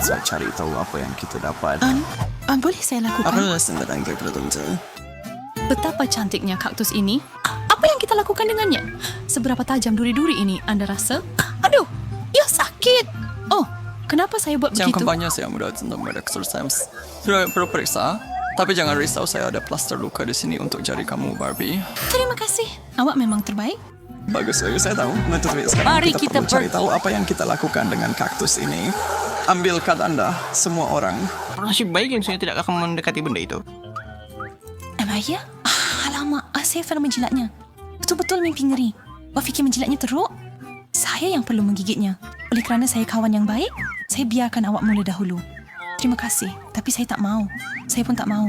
saya cari tahu apa yang kita dapat. Boleh saya lakukan? Apalah sendirian tertentu. Betapa cantiknya kaktus ini. Apa yang kita lakukan dengannya? Seberapa tajam duri-duri ini, Anda rasa? Aduh, ya sakit. Oh, kenapa saya buat Jangan begitu? kampanye saya mudah tentang Medexter Sams. Sudah perlu periksa. Tapi jangan risau, saya ada plaster luka di sini untuk jari kamu, Barbie. Terima kasih. Awak memang terbaik. Bagus, saya tahu. Tapi sekarang Mari kita kita perlu cari tahu apa yang kita lakukan dengan kaktus ini. Ambil kad Anda, semua orang. Nasib baik yang saya tidak akan mendekati benda itu. Ya? Alamak, saya pernah menjilatnya. Betul-betul mimpi ngeri. Awak fikir menjilatnya teruk? Saya yang perlu menggigitnya. Oleh kerana saya kawan yang baik, saya biarkan awak mula dahulu. Terima kasih, tapi saya tak mau. Saya pun tak mau.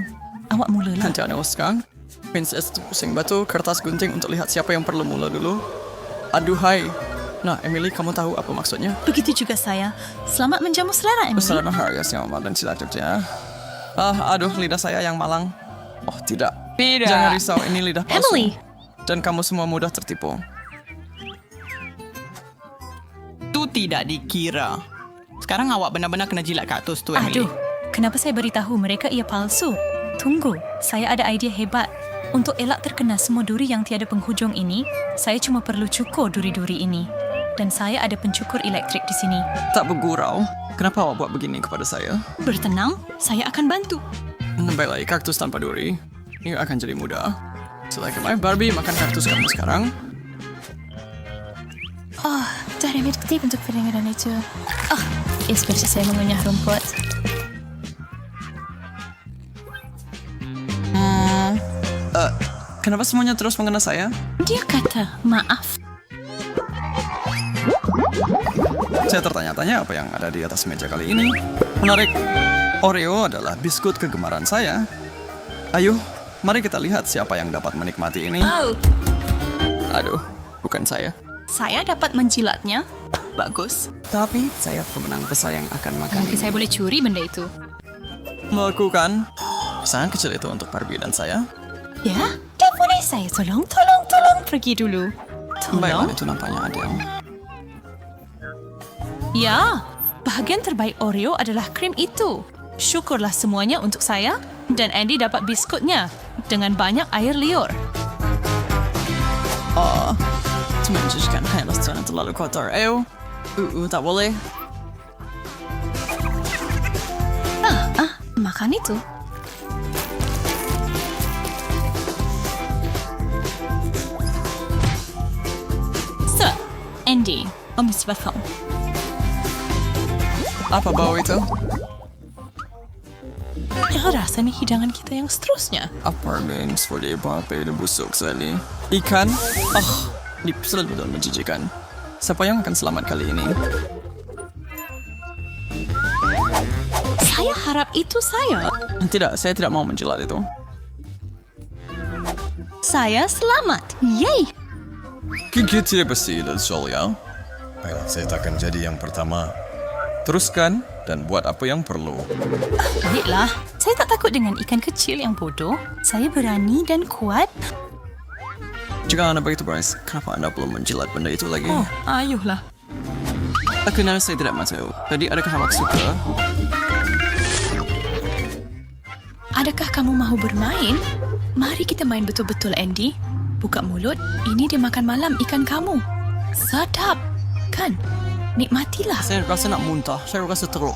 Awak mulalah. Nanti Anda sekarang. Princess pusing batu, kertas gunting untuk lihat siapa yang perlu mula dulu. Aduhai. Nah, Emily, kamu tahu apa maksudnya? Begitu juga saya. Selamat menjamu selera, Emily. Besar harga selamat dan silaturahmi. Aduh, lidah saya yang malang. Oh, tidak. Tidak. Jangan risau, ini lidah palsu. Emily. Dan kamu semua mudah tertipu. Itu tidak dikira. Sekarang awak benar-benar kena jilat kaktus tu, Emily. Aduh, kenapa saya beritahu mereka ia palsu? Tunggu, saya ada idea hebat. Untuk elak terkena semua duri yang tiada penghujung ini, saya cuma perlu cukur duri-duri ini. Dan saya ada pencukur elektrik di sini. Tak bergurau. Kenapa awak buat begini kepada saya? Bertenang, saya akan bantu. Baiklah, kaktus tanpa duri. Ini akan jadi mudah. Silakan, Barbie, makan kaktus kamu sekarang. Cari mediktif untuk peringatan itu. Seperti saya mengunyah rumput. Kenapa semuanya terus mengenai saya? Dia kata, maaf. Saya tertanya-tanya apa yang ada di atas meja kali ini. Menarik. Oreo adalah biskut kegemaran saya. Ayo, mari kita lihat siapa yang dapat menikmati ini. Aduh, bukan saya. Saya dapat menjilatnya. Bagus. Tapi saya pemenang besar yang akan makan. Mungkin saya boleh curi benda itu. Melakukan. Sangat kecil itu untuk Barbie dan saya. Ya, tak boleh saya. Tolong pergi dulu. Baiklah, Tolong. itu nampaknya adil. Ya, bahagian terbaik Oreo adalah krim itu. Syukurlah semuanya untuk saya. Dan Andy dapat biskutnya dengan banyak air liur. Itu menjadikan restoran terlalu kotor. Tak boleh. Makan itu. Andy, mesti bakal. Apa bau itu? Rasanya hidangan kita yang seterusnya. Apa yang seperti Barbie dan busuk sekali? Ikan? Ini betul-betul menjijikan. Siapa yang akan selamat kali ini? Saya harap itu saya. Tidak, saya tidak mau menjilat itu. Saya selamat. Yeay! Gigi tidak bersih dan soalnya. Baiklah, saya takkan jadi yang pertama. Teruskan dan buat apa yang perlu. Baiklah, saya tak takut dengan ikan kecil yang bodoh. Saya berani dan kuat. Jika Anda begitu, Bryce, kenapa Anda belum menjilat benda itu lagi? Ayuhlah. Akhirnya saya tidak mahu. Jadi adakah awak suka? Adakah kamu mahu bermain? Mari kita main betul-betul, Andy. Buka mulut, ini dia makan malam ikan kamu. Sedap, kan? Nikmatilah. Saya rasa nak muntah. Saya rasa teruk.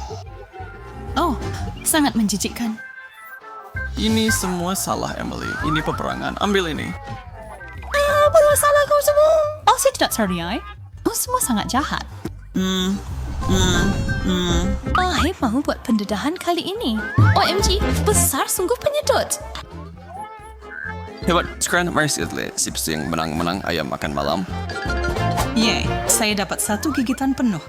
Oh, sangat menjijikkan. Ini semua salah, Emily. Ini peperangan. Ambil ini. Bermasalah kau semua. Oh, saya tidak seriai. Oh, semua sangat jahat. Saya mahu buat pendedahan kali ini. OMG, besar sungguh penyedut. Hebat. Sekarang mari kita lihat si yang menang-menang ayam makan malam. Yeay, saya dapat 1 gigitan penuh.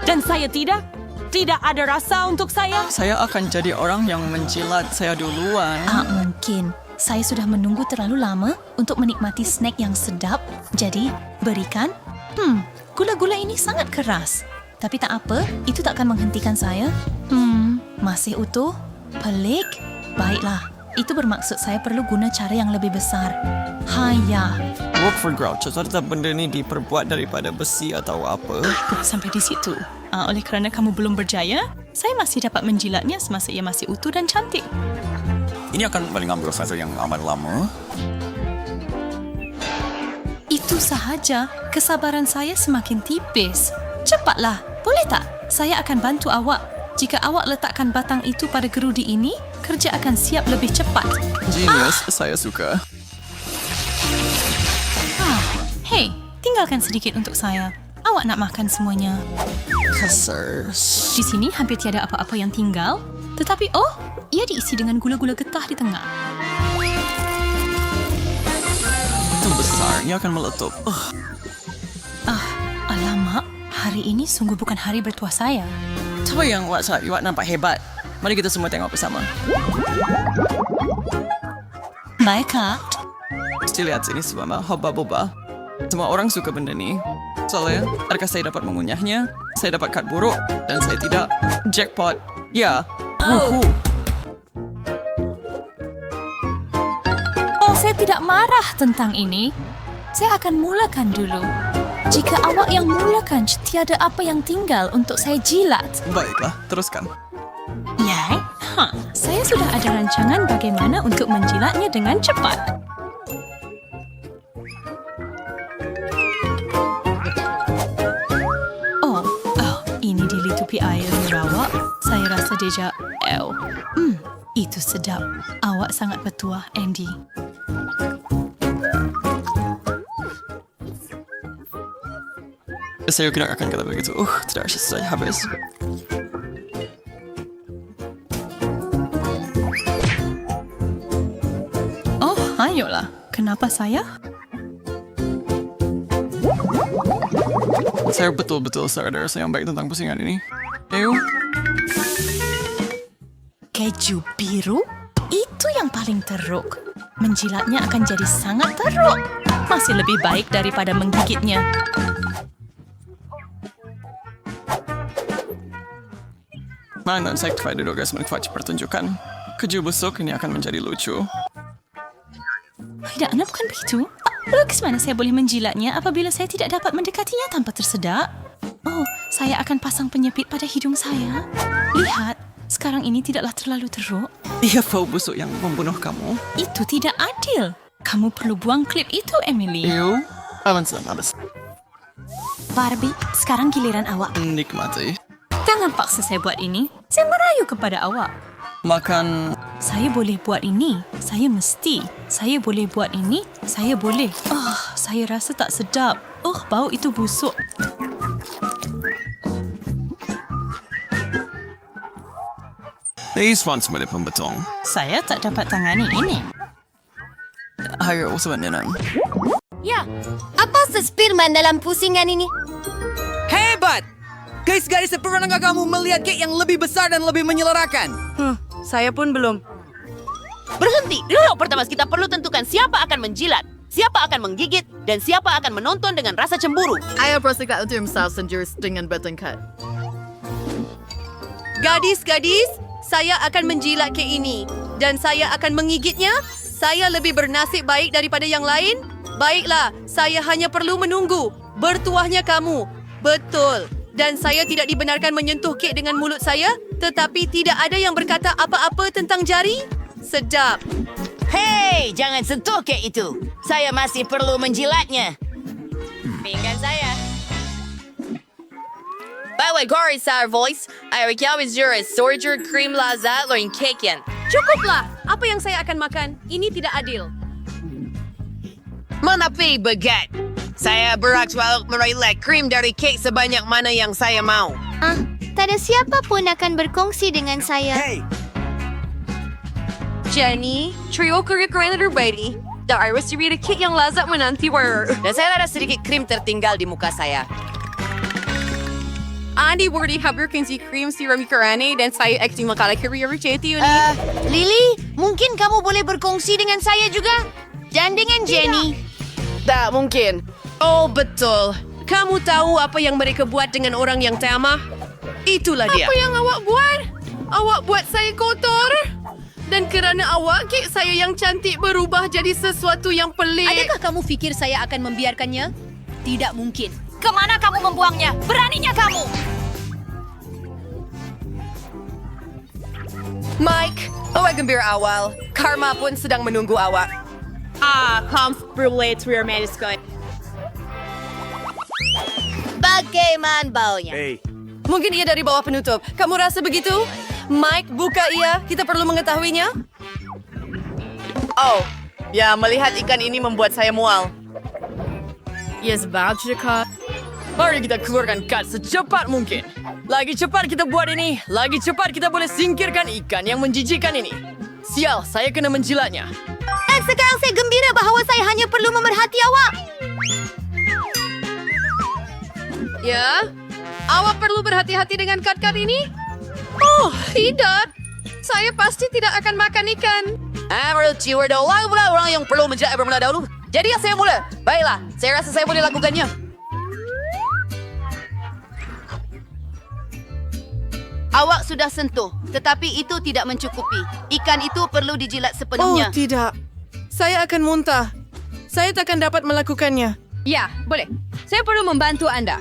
Dan saya tidak. Tidak ada rasa untuk saya. Saya akan jadi orang yang menjilat saya duluan. Mungkin. Saya sudah menunggu terlalu lama untuk menikmati snack yang sedap. Jadi, berikan. Gula-gula ini sangat keras. Tapi tak apa, itu tak akan menghentikan saya. Masih utuh? Pelik? Baiklah. Itu bermaksud saya perlu guna cara yang lebih besar. Haya. Work for Grouch. Serta benda ini diperbuat daripada besi atau apa? Sampai di situ. Oleh kerana kamu belum berjaya, Saya masih dapat menjilatnya semasa ia masih utuh dan cantik. Ini akan mengambil fase yang amat lama. Itu sahaja, kesabaran saya semakin tipis. Cepatlah, boleh tak? Saya akan bantu awak. Jika awak letakkan batang itu pada gerudi ini, kerja akan siap lebih cepat. Genius, saya suka. Hei, tinggalkan sedikit untuk saya. Awak nak makan semuanya. Kasar. Di sini hampir tiada apa-apa yang tinggal. Tetapi, ia diisi dengan gula-gula getah di tengah. Itu besar, ia akan meletup. Alamak, hari ini sungguh bukan hari bertuah saya. Apa yang awak nampak hebat? Mari kita semua tengok bersama. Baiklah. Mesti lihat sini semua, hoba-boba. Semua orang suka benda ni. Soalnya, adakah saya dapat mengunyahnya? Saya dapat kad buruk dan saya tidak. Jackpot. Ya. Wuhu. Saya tidak marah tentang ini. Saya akan mulakan dulu. Jika awak yang mulakan, tiada apa yang tinggal untuk saya jilat. Baiklah, teruskan. Ya, saya sudah ada rancangan bagaimana untuk menjilatnya dengan cepat. Ini dilitupi air merawak. Saya rasa deja. Itu sedap. Awak sangat bertuah, Andy. Saya kira akan kata begitu. Tidak selesai habis. Ayolah. Kenapa saya? Saya betul-betul sadar saya yang baik tentang pusingan ini. Ayo. Keju biru? Itu yang paling teruk. Menjilatnya akan jadi sangat teruk. Masih lebih baik daripada menggigitnya. Dan saya kepada dua guys menikmati pertunjukan. Keju busuk ini akan menjadi lucu. Tidak, bukan begitu. Bagaimana saya boleh menjilatnya apabila saya tidak dapat mendekatinya tanpa tersedak? Saya akan pasang penyepit pada hidung saya. Lihat, sekarang ini tidaklah terlalu teruk. Ia bau busuk yang membunuh kamu. Itu tidak adil. Kamu perlu buang klip itu, Emily. Ayo. Habis. Barbie, sekarang giliran awak. Nikmati. Jangan paksa saya buat ini. Saya merayu kepada awak. Makan. Saya boleh buat ini. Saya mesti. Saya boleh buat ini. Saya boleh. Saya rasa tak sedap. Bau itu busuk. This one's boleh pembetong. Saya tak dapat tangani ini. Ayo, sebenarnya. Ya, apa sespirman dalam pusingan ini? Hebat! Guys, pernahkah kamu melihat kek yang lebih besar dan lebih menyelerakan? Saya pun belum. Berhenti, dulu pertama kita perlu tentukan siapa akan menjilat, siapa akan menggigit, dan siapa akan menonton dengan rasa cemburu. Ayo persiapkan untuk himself sendiri dengan bertengkar. Gadis-gadis, saya akan menjilat kek ini dan saya akan menggigitnya. Saya lebih bernasib baik daripada yang lain. Baiklah, saya hanya perlu menunggu. Bertuahnya kamu. Betul. Dan saya tidak dibenarkan menyentuh kek dengan mulut saya, tetapi tidak ada yang berkata apa-apa tentang jari. Sedap. Hei, jangan sentuh kek itu. Saya masih perlu menjilatnya. Pinggan saya. Bawal sa voice, ay rekiawis juris, sorger cream lazat loin cake yan. Cukuplah. Apa yang saya akan makan? Ini tidak adil. Manapi bagat. Saya beraktual merelek krim dari kek sebanyak mana yang saya mau. Tak ada siapa pun akan berkongsi dengan saya. Jenny, trio kurang terbaik. The Iris Rita cake yang lazat menanti wearer. Dan saya ada sedikit krim tertinggal di muka saya. Andy Wordy haberkan si krim si Rami Karane dan saya acting makala career Cheti ini. Lily, mungkin kamu boleh berkongsi dengan saya juga? Dan dengan Jenny. Tak mungkin. Oh, betul. Kamu tahu apa yang mereka buat dengan orang yang tamah? Itulah dia. Apa yang awak buat? Awak buat saya kotor. Dan kerana awak, kek saya yang cantik berubah jadi sesuatu yang pelik. Adakah kamu fikir saya akan membiarkannya? Tidak mungkin. Kemana kamu membuangnya? Beraninya kamu! Mike, awak gembira awal. Karma pun sedang menunggu awak. Bagaimana baunya? Mungkin ia dari bawah penutup. Kamu rasa begitu? Mike, buka ia. Kita perlu mengetahuinya. Oh, ya melihat ikan ini membuat saya mual. Yes, voucher card. Mari kita keluarkan cut secepat mungkin. Lagi cepat kita buat ini, lagi cepat kita boleh singkirkan ikan yang menjijikkan ini. Sial, saya kena menjilatnya. Sekarang saya gembira bahawa saya hanya perlu memerhati awak. Ya? Awak perlu berhati-hati dengan kat-kat ini? Oh, tidak. Saya pasti tidak akan makan ikan. Meruci orang yang perlu menjadi bermula dahulu. Jadi saya mula. Baiklah, saya rasa saya boleh lakukannya. Awak sudah sentuh, tetapi itu tidak mencukupi. Ikan itu perlu dijilat sepenuhnya. Oh, tidak. Saya akan muntah. Saya takkan dapat melakukannya. Ya, boleh. Saya perlu membantu Anda.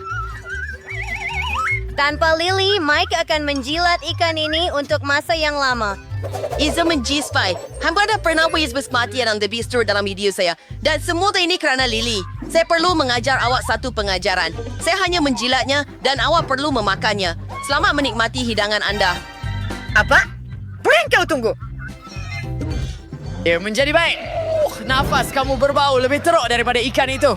Tanpa Lily, Mike akan menjilat ikan ini untuk masa yang lama. Iza menjispai. Hamba dah pernah menyebut kematian yang lebih seru dalam video saya. Dan semua ini kerana Lily. Saya perlu mengajar awak satu pengajaran. Saya hanya menjilatnya dan awak perlu memakannya. Selamat menikmati hidangan anda. Apa? Beri kau tunggu. Ya, menjadi baik. Nafas kamu berbau lebih teruk daripada ikan itu.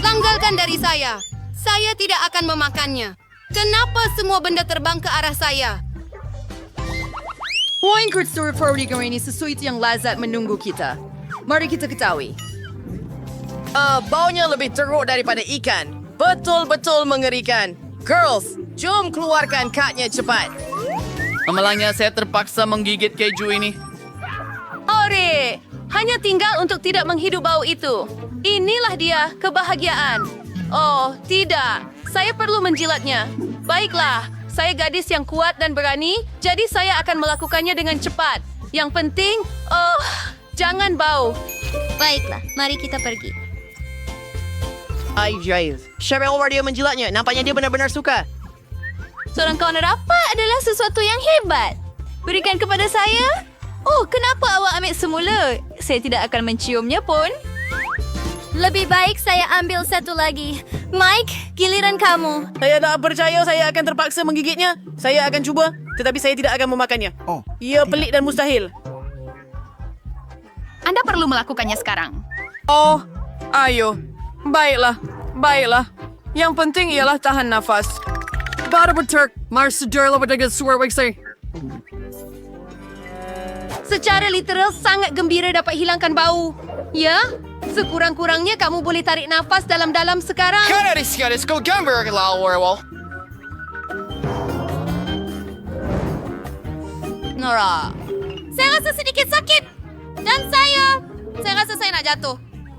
Tanggalkan dari saya. Saya tidak akan memakannya. Kenapa semua benda terbang ke arah saya? Wine Kurt Store Fordigar ini sesuatu yang lazat menunggu kita. Mari kita ketahui. Baunya lebih teruk daripada ikan. Betul-betul mengerikan. Girls, jom keluarkan katnya cepat. Amalangnya saya terpaksa menggigit keju ini. Ore, hanya tinggal untuk tidak menghidup bau itu. Inilah dia kebahagiaan. Oh, tidak. Saya perlu menjilatnya. Baiklah, saya gadis yang kuat dan berani, jadi saya akan melakukannya dengan cepat. Yang penting, jangan bau. Baiklah, mari kita pergi. Cheryl Wardio menjilatnya. Nampaknya dia benar-benar suka. Seorang kawan rapat adalah sesuatu yang hebat. Berikan kepada saya. Oh, kenapa awak ambil semula? Saya tidak akan menciumnya pun. Lebih baik saya ambil satu lagi. Mike, giliran kamu. Saya tak percaya saya akan terpaksa menggigitnya. Saya akan cuba, tetapi saya tidak akan memakannya. Ia pelik dan mustahil. Anda perlu melakukannya sekarang. Oh, ayo. Baiklah, baiklah. Yang penting ialah tahan nafas. Para berturk, Mars sederla berdagang suar saya. Secara literal sangat gembira dapat hilangkan bau. Ya? Sekurang-kurangnya kamu boleh tarik nafas dalam-dalam sekarang. Nora. Saya rasa sedikit sakit. Dan saya rasa saya nak jatuh.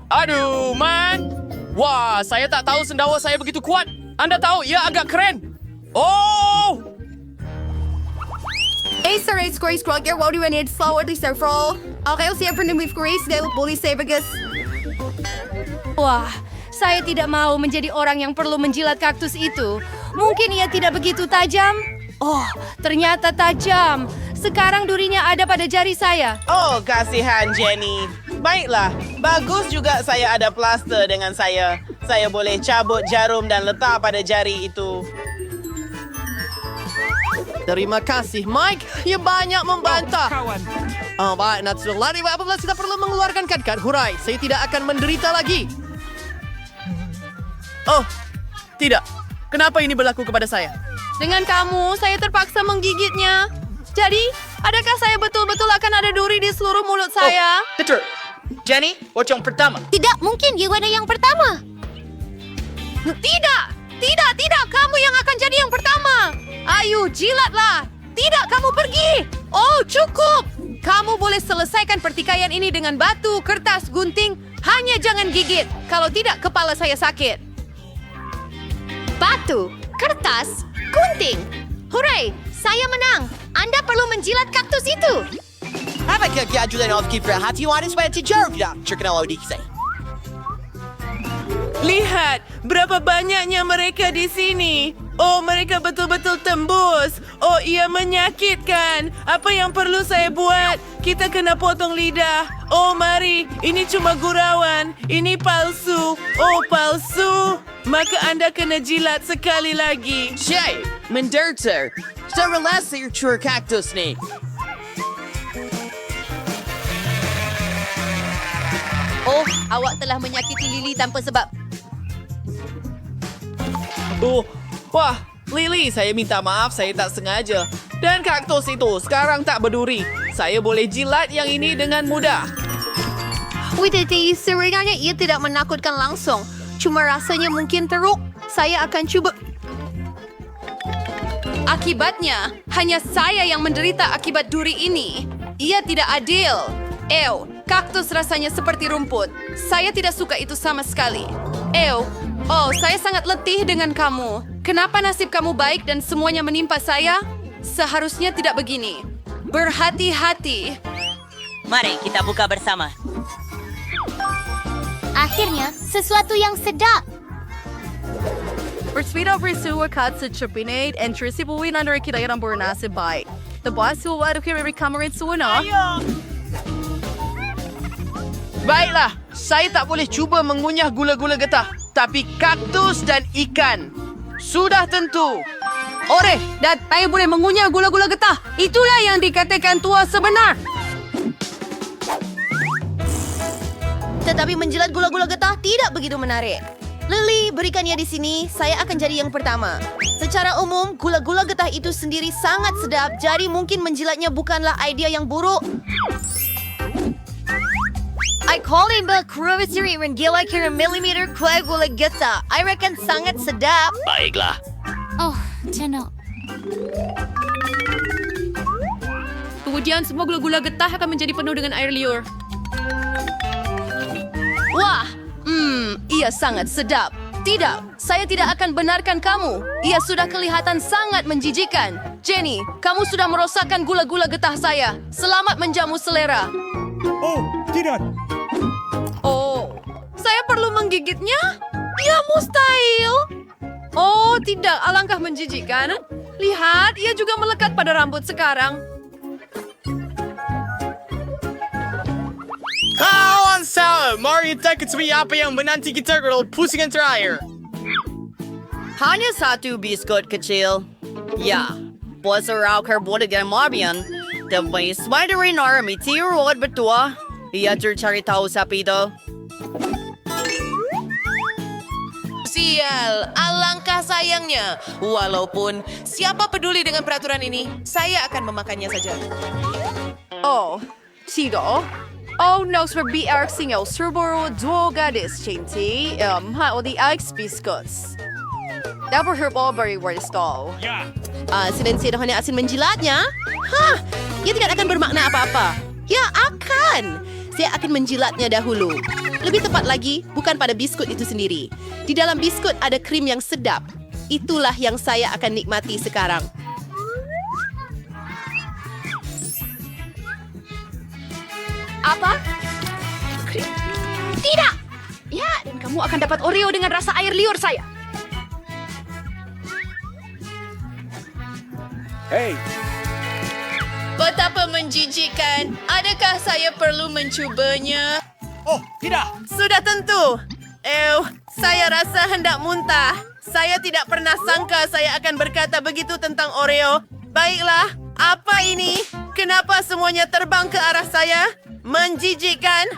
Aduh, man. Wah, saya tak tahu sendawa saya begitu kuat. Anda tahu, ia agak keren. Oh! Sir, Grace Kroger, what do you need? Flower di several. Okay, siap for with Grace. Dia boleh saya bagus. Wah, saya tidak mau menjadi orang yang perlu menjilat kaktus itu. Mungkin ia tidak begitu tajam. Oh, ternyata tajam. Sekarang durinya ada pada jari saya. Oh, kasihan Jenny. Baiklah, bagus juga saya ada plaster dengan saya. Saya boleh cabut jarum dan letak pada jari itu. Terima kasih, Mike. Ia banyak membantah. Oh, baik, Natsu. Lari, apabila kita perlu mengeluarkan kad-kad. Hurai, saya tidak akan menderita lagi. Oh, tidak. Kenapa ini berlaku kepada saya? Dengan kamu, saya terpaksa menggigitnya. Jadi, adakah saya betul-betul akan ada duri di seluruh mulut saya? Betul. Jenny, watch yang pertama. Tidak mungkin you ada yang pertama. Tidak! Tidak! Kamu yang akan jadi yang pertama! Ayo, jilatlah! Tidak, kamu pergi! Oh, cukup! Kamu boleh selesaikan pertikaian ini dengan batu, kertas, gunting. Hanya jangan gigit. Kalau tidak, kepala saya sakit. Batu, kertas, gunting. Hooray! Saya menang. Anda perlu menjilat kaktus itu. Lihat, berapa banyaknya mereka di sini. Oh, mereka betul-betul tembus. Oh, ia menyakitkan. Apa yang perlu saya buat? Kita kena potong lidah. Oh, mari. Ini cuma gurauan. Ini palsu. Oh, palsu. Maka Anda kena jilat sekali lagi. Jay, menderita. Terrelasi cur kaktus nih. Oh, awak telah menyakiti Lily tanpa sebab. Oh, wah, Lily, saya minta maaf, saya tak sengaja. Dan kaktus itu sekarang tak berduri. Saya boleh jilat yang ini dengan mudah. Widati, sebenarnya ia tidak menakutkan langsung. Cuma rasanya mungkin teruk. Saya akan cuba. Akibatnya, hanya saya yang menderita akibat duri ini. Ia tidak adil. Ew, kaktus rasanya seperti rumput. Saya tidak suka itu sama sekali. Ew, oh, saya sangat letih dengan kamu. Kenapa nasib kamu baik dan semuanya menimpa saya? Seharusnya tidak begini. Berhati-hati. Mari kita buka bersama. Akhirnya, sesuatu yang sedap. Berswida bersua kat secepinate and tersibuin under kita yang bernasib baik. Tebuas suwa kira kamera suwana. Baiklah, saya tak boleh cuba mengunyah gula-gula getah. Tapi kaktus dan ikan. Sudah tentu. Ore, dan saya boleh mengunyah gula-gula getah. Itulah yang dikatakan tua sebenar. Tetapi menjilat gula-gula getah tidak begitu menarik. Lily, berikannya di sini. Saya akan jadi yang pertama. Secara umum, gula-gula getah itu sendiri sangat sedap. Jadi mungkin menjilatnya bukanlah idea yang buruk. I call him the cruisery when gila kira millimeter kue gula getah. I reckon sangat sedap. Baiklah. Oh, Jeno. Kemudian semua gula-gula getah akan menjadi penuh dengan air liur. Wah, ia sangat sedap. Tidak, saya tidak akan benarkan kamu. Ia sudah kelihatan sangat menjijikan. Jenny, kamu sudah merosakkan gula-gula getah saya. Selamat menjamu selera. Oh, tidak. Oh, saya perlu menggigitnya? Ya, mustahil. Oh, tidak. Alangkah menjijikan. Lihat, ia juga melekat pada rambut sekarang. Kawan saya, mari kita ketahui apa yang menanti kita kalau pusingan terakhir. Hanya satu biskut kecil. Ya, buat serau karbon dengan Marbian. Tapi Spider-Man Army tiruan betua. Ia cari tahu siapa itu. Sial, alangkah sayangnya. Walaupun siapa peduli dengan peraturan ini, saya akan memakannya saja. Oh, tidak. Oh, no, BR singaw surboro dua gadis cinti hao di ice biscuits. Dapat herbal berry stall. Silensi hanya asin menjilatnya? Hah, ia tidak akan bermakna apa-apa. Ya, akan. Saya akan menjilatnya dahulu. Lebih tepat lagi, bukan pada biskut itu sendiri. Di dalam biskut ada krim yang sedap. Itulah yang saya akan nikmati sekarang. Apa? Krim? Tidak! Ya, dan kamu akan dapat Oreo dengan rasa air liur saya. Hey, Betapa menjijikan. Adakah saya perlu mencubanya? Oh, tidak. Sudah tentu. Saya rasa hendak muntah. Saya tidak pernah sangka saya akan berkata begitu tentang Oreo. Baiklah, apa ini? Kenapa semuanya terbang ke arah saya? Menjijikkan.